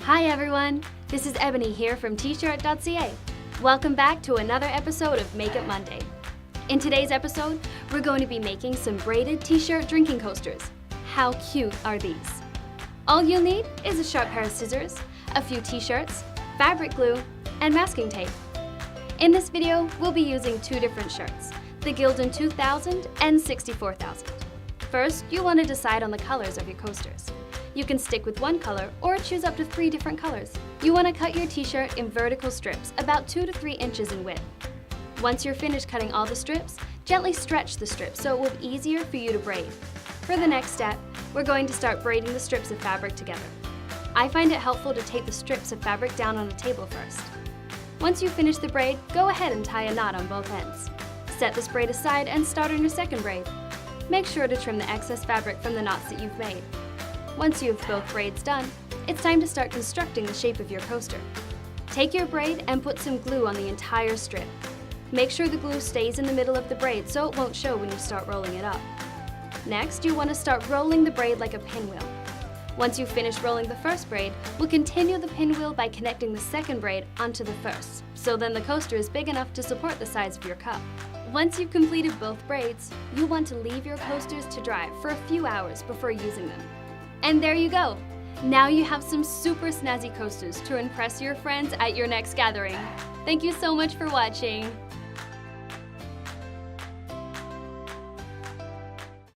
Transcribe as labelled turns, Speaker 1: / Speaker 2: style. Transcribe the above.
Speaker 1: Hi everyone, this is Ebony here from Tshirt.ca. Welcome back to another episode of Makeup Monday. In today's episode, we're going to be making some braided t-shirt drinking coasters. How cute are these? All you'll need is a sharp pair of scissors, a few t-shirts, fabric glue, and masking tape. In this video, we'll be using two different shirts, the Gildan 2000 and 64000. First, you want to decide on the colors of your coasters. You can stick with one color or choose up to 3 different colors. You want to cut your t-shirt in vertical strips about 2 to 3 inches in width. Once you're finished cutting all the strips, gently stretch the strips so it will be easier for you to braid. For the next step, we're going to start braiding the strips of fabric together. I find it helpful to tape the strips of fabric down on a table first. Once you finish the braid, go ahead and tie a knot on both ends. Set this braid aside and start on your second braid. Make sure to trim the excess fabric from the knots that you've made. Once you have both braids done, it's time to start constructing the shape of your coaster. Take your braid and put some glue on the entire strip. Make sure the glue stays in the middle of the braid so it won't show when you start rolling it up. Next, you want to start rolling the braid like a pinwheel. Once you've finished rolling the first braid, we'll continue the pinwheel by connecting the second braid onto the first, so then the coaster is big enough to support the size of your cup. Once you've completed both braids, you'll want to leave your coasters to dry for a few hours before using them. And there you go! Now you have some super snazzy coasters to impress your friends at your next gathering. Thank you so much for watching!